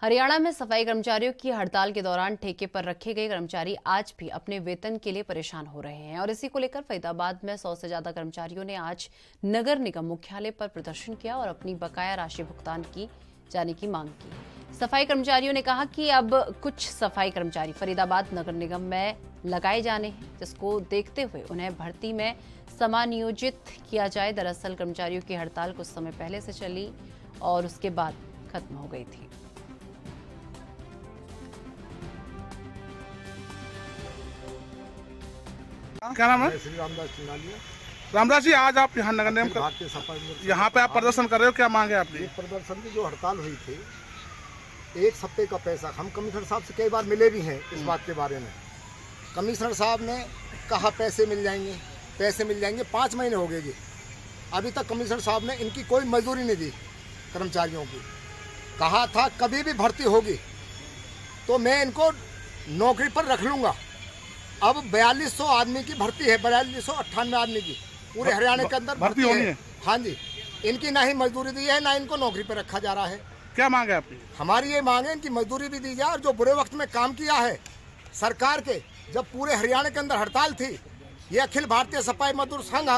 हरियाणा में सफाई कर्मचारियों की हड़ताल के दौरान ठेके पर रखे गए कर्मचारी आज भी अपने वेतन के लिए परेशान हो रहे हैं और इसी को लेकर फरीदाबाद में 100 से ज्यादा कर्मचारियों ने आज नगर निगम मुख्यालय पर प्रदर्शन किया और अपनी बकाया राशि भुगतान की जाने की मांग की। सफाई कर्मचारियों ने कहा कि अब कुछ सफाई कर्मचारी फरीदाबाद नगर निगम में लगाए जाने हैं, जिसको देखते हुए उन्हें भर्ती में समानियोजित किया जाए। दरअसल कर्मचारियों की हड़ताल कुछ समय पहले से चली और उसके बाद खत्म हो गई थी। क्या नाम है? श्री रामदास चिंगालिया। रामदास जी, आज आप यहाँ नगर निगम यहाँ पे आप प्रदर्शन कर रहे हो, क्या मांग है आपकी? ये प्रदर्शन की जो हड़ताल हुई थी, एक हफ्ते का पैसा हम कमिश्नर साहब से कई बार मिले भी हैं इस बात के बारे में। कमिश्नर साहब ने कहा पैसे मिल जाएंगे 5 महीने हो गए जी, अभी तक कमिश्नर साहब ने इनकी कोई मजदूरी नहीं दी। कर्मचारियों की कहा था कभी भी भर्ती होगी तो मैं इनको नौकरी पर रख लूँगा। अब 4200 आदमी की भर्ती है, 4298 आदमी की पूरे हरियाणा के अंदर भर्ती है। हाँ जी, इनकी ना ही मजदूरी दी है, ना इनको नौकरी पर रखा जा रहा है। क्या मांग है आपकी? हमारी ये मांग है इनकी मजदूरी भी दी जाए और जो बुरे वक्त में काम किया है सरकार के, जब पूरे हरियाणा के अंदर हड़ताल थी, ये अखिल भारतीय सफाई मजदूर संघ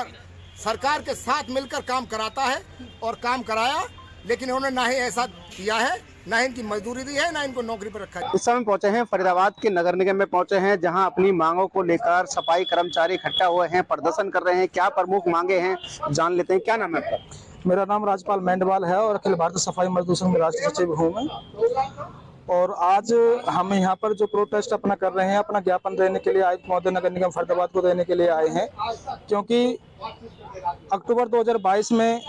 सरकार के साथ मिलकर काम कराता है और काम कराया, लेकिन उन्होंने ना ही ऐसा किया है, ना इनकी मजदूरी दी है, ना इनको नौकरी पर रखा है। इस समय पहुंचे हैं फरीदाबाद के नगर निगम में पहुंचे हैं, जहां अपनी मांगों को लेकर सफाई कर्मचारी इकट्ठा हुए हैं, प्रदर्शन कर रहे हैं। क्या प्रमुख मांगे हैं जान लेते हैं। क्या नाम है आपका? मेरा नाम राजपाल मेंढवाल है और अखिल भारतीय सफाई मजदूर संघ में राष्ट्रीय सचिव हूँ मैं। और आज हम यहाँ पर जो प्रोटेस्ट अपना कर रहे हैं, अपना ज्ञापन देने के लिए आयुक्त महोदय नगर निगम फरीदाबाद को देने के लिए आए हैं, क्योंकि अक्टूबर 2022 में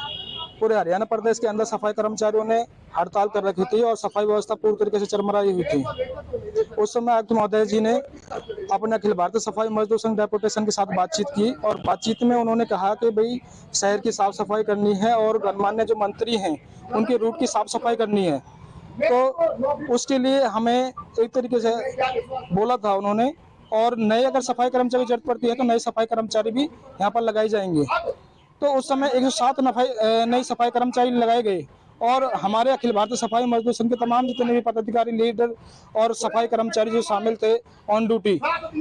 पूरे हरियाणा प्रदेश के अंदर सफाई कर्मचारियों ने हड़ताल कर रखी थी और सफाई व्यवस्था पूरी तरीके से चरमराई हुई थी। उस समय आयुक्त महोदय जी ने अपने अखिल भारतीय सफाई मजदूर संघ डेपुटेशन के साथ बातचीत की और बातचीत में उन्होंने कहा कि भाई शहर की साफ सफाई करनी है और गणमान्य जो मंत्री हैं उनके रूट की साफ सफाई करनी है। तो उसके लिए हमें एक तरीके से बोला था उन्होंने, और नए अगर सफाई कर्मचारी जरूरत पड़ती है तो नए सफाई कर्मचारी भी यहाँ पर लगाए जाएंगे। तो उस समय 107 नई सफाई कर्मचारी लगाए गए और हमारे अखिल भारतीय सफाई मजदूर संघ के तमाम जितने भी पदाधिकारी, लीडर और सफाई कर्मचारी जो शामिल थे ऑन ड्यूटी,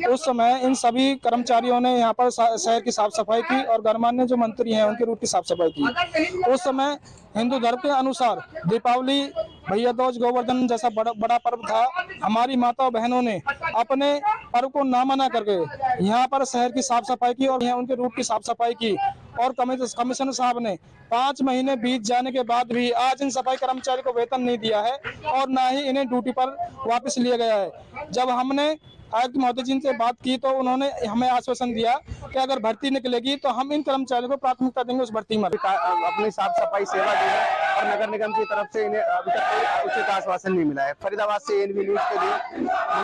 उस समय इन सभी कर्मचारियों ने यहाँ पर शहर की साफ सफाई की और गणमान्य जो मंत्री हैं उनकी रूट की साफ सफाई की। उस समय हिंदू धर्म के अनुसार दीपावली, भैया दूज, गोवर्धन जैसा बड़ा पर्व था। हमारी माता बहनों ने अपने पर्व को ना मना करके यहाँ पर शहर की साफ सफाई की और यहाँ उनके रूट की साफ सफाई की। और कमिश्नर साहब ने 5 महीने बीत जाने के बाद भी आज इन सफाई कर्मचारी को वेतन नहीं दिया है और ना ही इन्हें ड्यूटी पर वापस लिया गया है। जब हमने आयुक्त महोदय जी से बात की तो उन्होंने हमें आश्वासन दिया कि अगर भर्ती निकलेगी तो हम इन कर्मचारियों को प्राथमिकता देंगे उस भर्ती में। अपनी साफ सफाई सेवा दी है और नगर निगम की तरफ से इन्हें अभी तक कोई उचित आश्वासन नहीं मिला है। फरीदाबाद से एनवी न्यूज के लिए